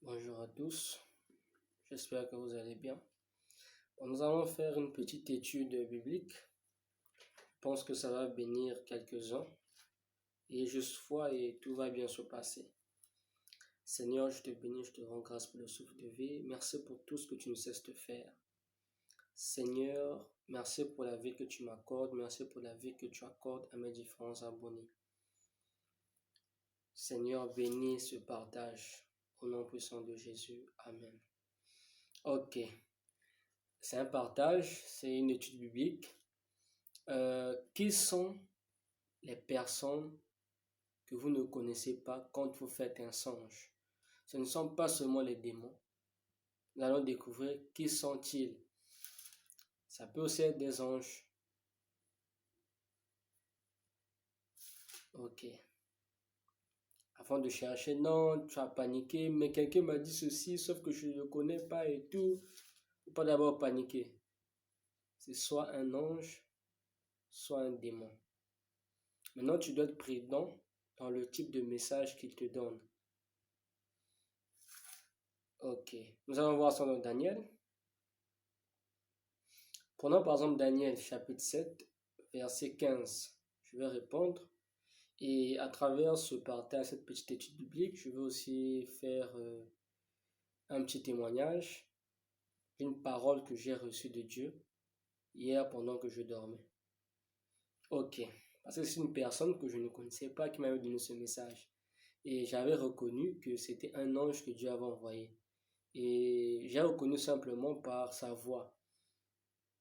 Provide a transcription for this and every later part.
Bonjour à tous, j'espère que vous allez bien. Nous allons faire une petite étude biblique. Je pense que ça va bénir quelques-uns. Et juste foi et tout va bien se passer. Seigneur, je te bénis, je te rends grâce pour le souffle de vie. Merci pour tout ce que tu ne cesses de faire. Seigneur, merci pour la vie que tu m'accordes. Merci pour la vie que tu accordes à mes différents abonnés. Seigneur, bénis ce partage. Au nom puissant de Jésus. Amen. Ok. C'est un partage, c'est une étude biblique. Qui sont les personnes que vous ne connaissez pas quand vous faites un songe? Ce ne sont pas seulement les démons. Nous allons découvrir qui sont-ils. Ça peut aussi être des anges. Ok. Avant de chercher, non, tu as paniqué, mais quelqu'un m'a dit ceci, sauf que je ne le connais pas et tout. Il ne faut pas d'abord paniquer. C'est soit un ange, soit un démon. Maintenant, tu dois être prudent dans le type de message qu'il te donne. Ok. Nous allons voir ça dans Daniel. Prenons par exemple Daniel chapitre 7, verset 15. Je vais répondre. Et à travers ce partage, cette petite étude biblique, je vais aussi faire un petit témoignage, une parole que j'ai reçue de Dieu hier pendant que je dormais. Ok, parce que c'est une personne que je ne connaissais pas qui m'avait donné ce message. Et j'avais reconnu que c'était un ange que Dieu avait envoyé. Et j'ai reconnu simplement par sa voix.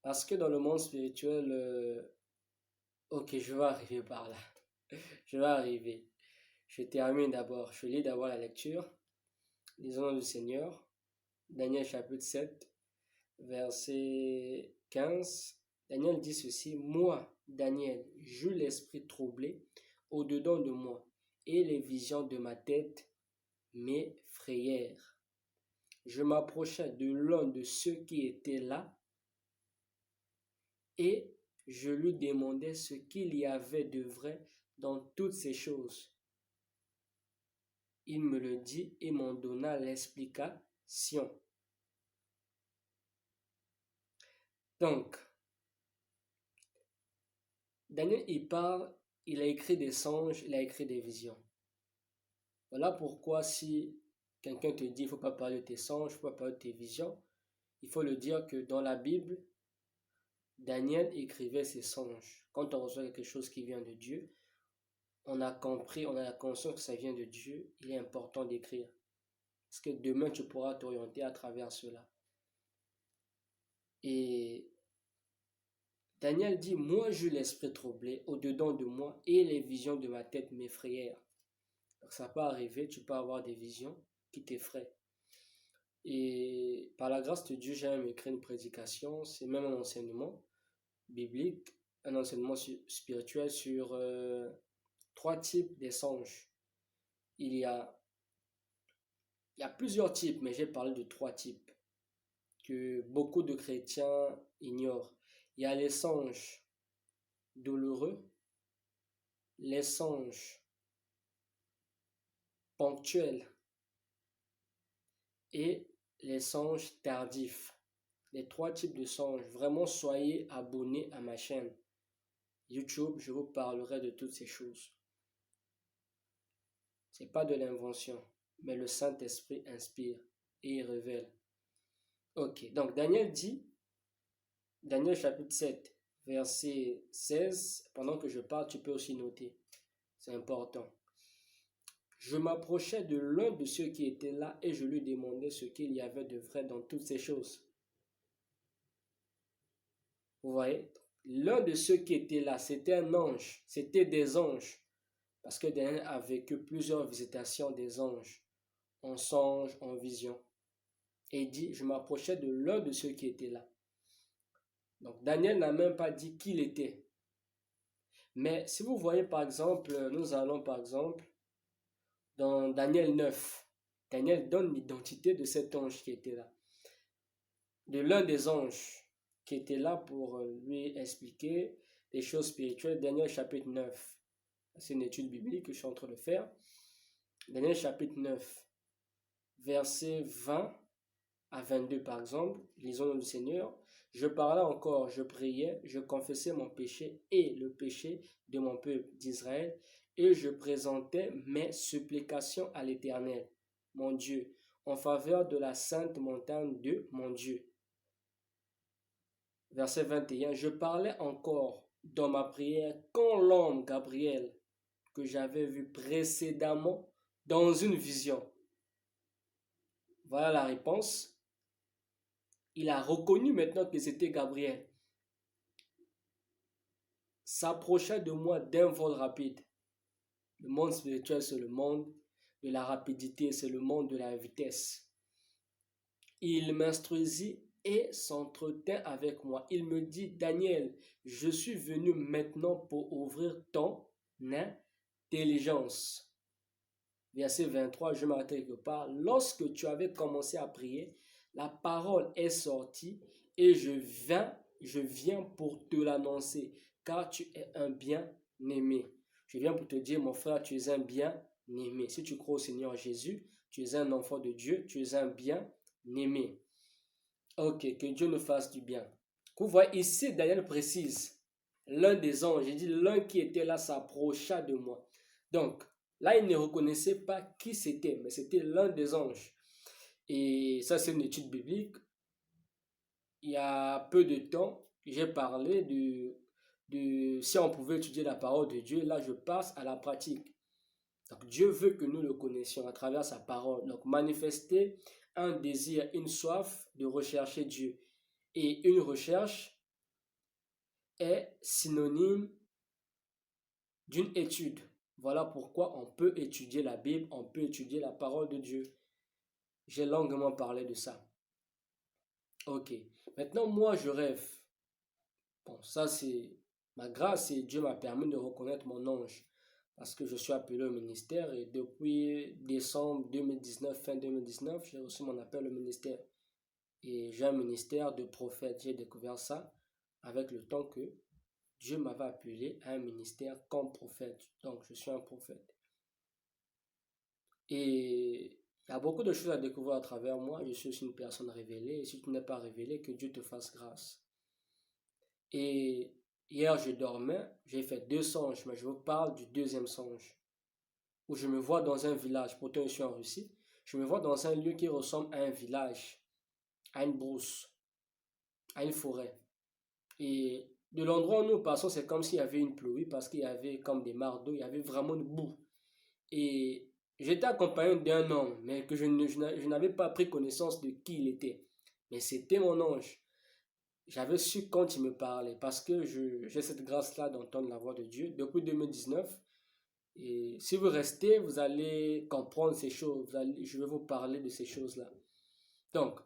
Parce que dans le monde spirituel, ok, je vais arriver par là. Je vais arriver. Je termine d'abord. Je lis d'abord la lecture. Lisons le Seigneur. Daniel chapitre 7, verset 15. Daniel dit ceci. Moi, Daniel, j'eus l'esprit troublé au-dedans de moi, et les visions de ma tête m'effrayèrent. Je m'approchai de l'un de ceux qui étaient là, et je lui demandai ce qu'il y avait de vrai dans toutes ces choses. Il me le dit et m'en donna l'explication. Donc, Daniel, il parle, il a écrit des songes, il a écrit des visions. Voilà pourquoi si quelqu'un te dit, il ne faut pas parler de tes songes, il ne faut pas parler de tes visions, il faut le dire que dans la Bible, Daniel écrivait ses songes. Quand on reçoit quelque chose qui vient de Dieu, on a compris, on a la conscience que ça vient de Dieu, il est important d'écrire. Parce que demain, tu pourras t'orienter à travers cela. Et Daniel dit, moi j'eus l'esprit troublé au-dedans de moi et les visions de ma tête m'effrayèrent. Donc ça peut arriver, tu peux avoir des visions qui t'effraient. Et par la grâce de Dieu, j'ai même écrit une prédication, c'est même un enseignement biblique, un enseignement spirituel sur 3 types de songes. Il y a plusieurs types, mais j'ai parlé de 3 types que beaucoup de chrétiens ignorent. Il y a les songes douloureux, les songes ponctuels et les songes tardifs. Les 3 types de songes. Vraiment, soyez abonnés à ma chaîne YouTube. Je vous parlerai de toutes ces choses. Ce n'est pas de l'invention, mais le Saint-Esprit inspire et il révèle. Ok, donc Daniel dit, Daniel chapitre 7, verset 16, pendant que je parle, tu peux aussi noter. C'est important. Je m'approchais de l'un de ceux qui étaient là et je lui demandais ce qu'il y avait de vrai dans toutes ces choses. Vous voyez, l'un de ceux qui étaient là, c'était un ange, c'était des anges. Parce que Daniel a vécu plusieurs visitations des anges, en songe, en vision. Et il dit, je m'approchais de l'un de ceux qui étaient là. Donc Daniel n'a même pas dit qui il était. Mais si vous voyez par exemple, nous allons par exemple dans Daniel 9. Daniel donne l'identité de cet ange qui était là. De l'un des anges qui était là pour lui expliquer des choses spirituelles. Daniel chapitre 9. C'est une étude biblique que je suis en train de faire. Daniel chapitre 9, versets 20 à 22 par exemple, lisons le Seigneur. Je parlais encore, je priais, je confessais mon péché et le péché de mon peuple d'Israël, et je présentais mes supplications à l'Éternel, mon Dieu, en faveur de la sainte montagne de mon Dieu. Verset 21, je parlais encore dans ma prière quand l'homme Gabriel, que j'avais vu précédemment dans une vision. Voilà la réponse. Il a reconnu maintenant que c'était Gabriel. S'approcha de moi d'un vol rapide. Le monde spirituel, c'est le monde de la rapidité, c'est le monde de la vitesse. Il m'instruisit et s'entretint avec moi. Il me dit, Daniel, je suis venu maintenant pour ouvrir ton intelligence. Verset 23, je m'arrête quelque part. Lorsque tu avais commencé à prier, la parole est sortie et je viens pour te l'annoncer, car tu es un bien-aimé. Je viens pour te dire, mon frère, tu es un bien-aimé. Si tu crois au Seigneur Jésus, tu es un enfant de Dieu, tu es un bien-aimé. Ok, que Dieu nous fasse du bien. Vous voyez ici, Daniel précise, l'un des anges, j'ai dit l'un qui était là s'approcha de moi. Donc, là, il ne reconnaissait pas qui c'était, mais c'était l'un des anges. Et ça, c'est une étude biblique. Il y a peu de temps, j'ai parlé de si on pouvait étudier la parole de Dieu. Là, je passe à la pratique. Donc, Dieu veut que nous le connaissions à travers sa parole. Donc, manifester un désir, une soif de rechercher Dieu. Et une recherche est synonyme d'une étude. Voilà pourquoi on peut étudier la Bible, on peut étudier la parole de Dieu. J'ai longuement parlé de ça. Ok. Maintenant, moi, je rêve. Bon, ça, c'est ma grâce et Dieu m'a permis de reconnaître mon ange. Parce que je suis appelé au ministère et depuis décembre 2019, fin 2019, j'ai reçu mon appel au ministère. Et j'ai un ministère de prophète. J'ai découvert ça avec le temps que Dieu m'avait appelé à un ministère comme prophète. Donc, je suis un prophète. Et il y a beaucoup de choses à découvrir à travers moi. Je suis aussi une personne révélée. Et si tu n'es pas révélé, que Dieu te fasse grâce. Et hier, je dormais. J'ai fait 2 songes, mais je vous parle du deuxième songe. Où je me vois dans un village. Pourtant, je suis en Russie. Je me vois dans un lieu qui ressemble à un village, à une brousse, à une forêt. Et de l'endroit où nous passons, c'est comme s'il y avait une pluie parce qu'il y avait comme des mares d'eau, il y avait vraiment une boue. Et j'étais accompagné d'un homme, mais que je n'avais pas pris connaissance de qui il était. Mais c'était mon ange. J'avais su quand il me parlait parce que j'ai cette grâce-là d'entendre la voix de Dieu depuis 2019. Et si vous restez, vous allez comprendre ces choses. Je vais vous parler de ces choses-là. Donc,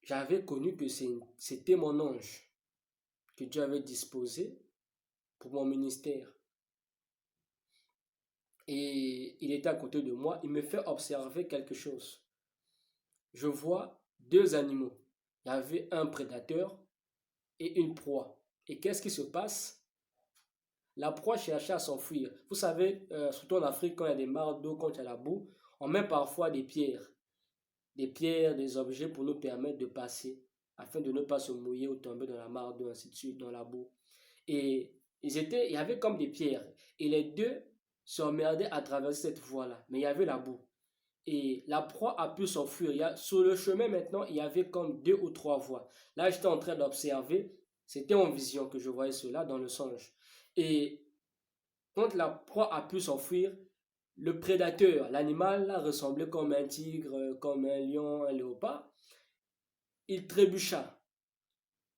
j'avais connu que c'était mon ange que Dieu avait disposé pour mon ministère. Et il était à côté de moi. Il me fait observer quelque chose. Je vois 2 animaux. Il y avait un prédateur et une proie. Et qu'est-ce qui se passe? La proie cherchait à s'enfuir. Vous savez, surtout en Afrique, quand il y a des mares d'eau, quand il y a la boue, on met parfois des pierres, des objets pour nous permettre de passer, afin de ne pas se mouiller ou tomber dans la mare d'eau, ainsi de suite, dans la boue. Et il y avait comme des pierres. Et les deux s'emmerdaient à traverser cette voie-là. Mais il y avait la boue. Et la proie a pu s'enfuir. Sur le chemin maintenant, il y avait comme 2 ou 3 voies. Là, j'étais en train d'observer. C'était en vision que je voyais cela dans le songe. Et quand la proie a pu s'enfuir, le prédateur, l'animal, là, ressemblait comme un tigre, comme un lion, un léopard. Il trébucha.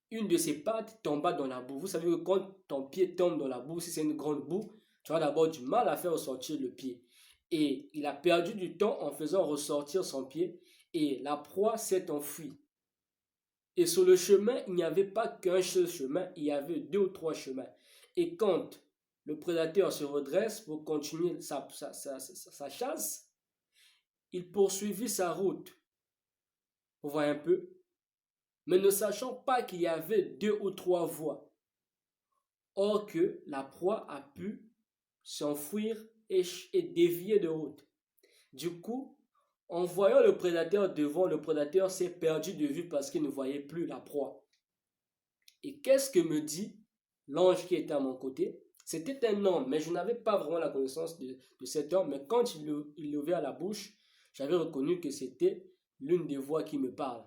Une de ses pattes tomba dans la boue. Vous savez que quand ton pied tombe dans la boue, si c'est une grande boue, tu as d'abord du mal à faire ressortir le pied. Et il a perdu du temps en faisant ressortir son pied et la proie s'est enfuie. Et sur le chemin, il n'y avait pas qu'un seul chemin, il y avait 2 ou 3 chemins. Et quand le prédateur se redresse pour continuer sa chasse, il poursuivit sa route. Vous voyez un peu? Mais ne sachant pas qu'il y avait 2 ou 3 voies. Or que la proie a pu s'enfuir et dévier de route. Du coup, En voyant le prédateur devant, le prédateur s'est perdu de vue parce qu'il ne voyait plus la proie. Et qu'est-ce que me dit l'ange qui était à mon côté? C'était un homme, mais je n'avais pas vraiment la connaissance de cet homme. Mais quand il levait la bouche, j'avais reconnu que c'était l'une des voix qui me parle.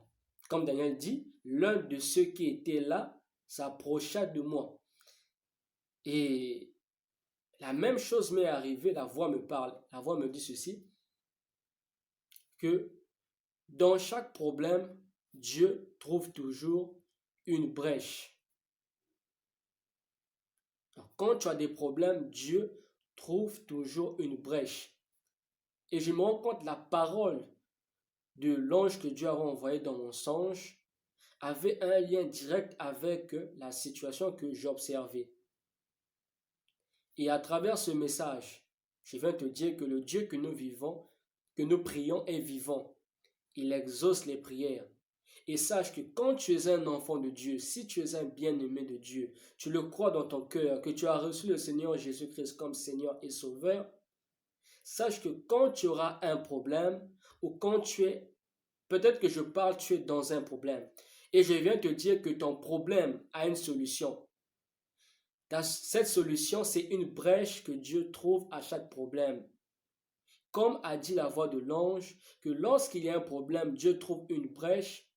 Comme Daniel dit, l'un de ceux qui étaient là s'approcha de moi. Et la même chose m'est arrivée, la voix me parle. La voix me dit ceci, que dans chaque problème, Dieu trouve toujours une brèche. Alors, quand tu as des problèmes, Dieu trouve toujours une brèche. Et je me rends compte, la parole de l'ange que Dieu avait envoyé dans mon songe avait un lien direct avec la situation que j'observais. Et à travers ce message, je viens te dire que le Dieu que nous vivons, que nous prions est vivant. Il exauce les prières. Et sache que quand tu es un enfant de Dieu, si tu es un bien-aimé de Dieu, tu le crois dans ton cœur, que tu as reçu le Seigneur Jésus-Christ comme Seigneur et Sauveur, sache que quand tu auras un problème, ou quand tu es, peut-être que je parle, tu es dans un problème, et je viens te dire que ton problème a une solution. Cette solution, c'est une brèche que Dieu trouve à chaque problème. Comme a dit la voix de l'ange, que lorsqu'il y a un problème, Dieu trouve une brèche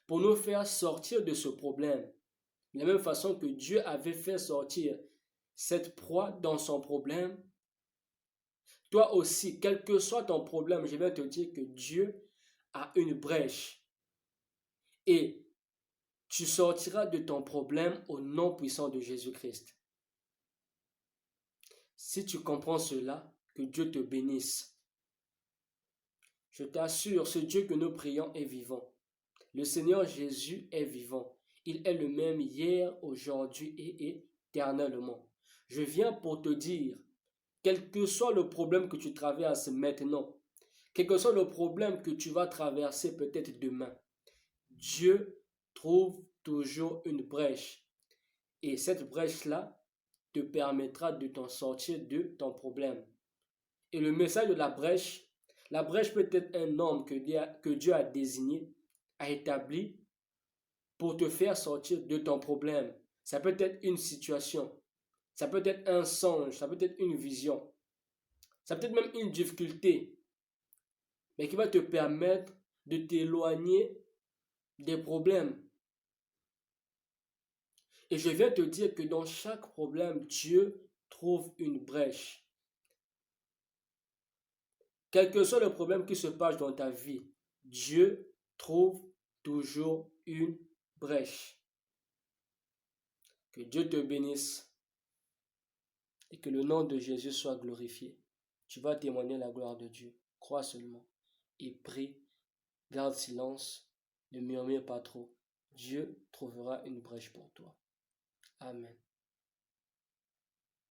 pour nous faire sortir de ce problème. De la même façon que Dieu avait fait sortir cette proie dans son problème, toi aussi, quel que soit ton problème, je vais te dire que Dieu a une brèche. Et tu sortiras de ton problème au nom puissant de Jésus-Christ. Si tu comprends cela, que Dieu te bénisse. Je t'assure, ce Dieu que nous prions est vivant. Le Seigneur Jésus est vivant. Il est le même hier, aujourd'hui et éternellement. Je viens pour te dire, quel que soit le problème que tu traverses maintenant, quel que soit le problème que tu vas traverser peut-être demain, Dieu trouve toujours une brèche. Et cette brèche-là te permettra de t'en sortir de ton problème. Et le message de la brèche peut être un homme que Dieu a désigné, a établi pour te faire sortir de ton problème. Ça peut être une situation, ça peut être un songe, ça peut être une vision, ça peut être même une difficulté, mais qui va te permettre de t'éloigner des problèmes. Et je viens te dire que dans chaque problème, Dieu trouve une brèche. Quel que soit le problème qui se passe dans ta vie, Dieu trouve toujours une brèche. Que Dieu te bénisse et que le nom de Jésus soit glorifié. Tu vas témoigner la gloire de Dieu. Crois seulement et prie. Garde silence. Ne murmure pas trop. Dieu trouvera une brèche pour toi. Amen.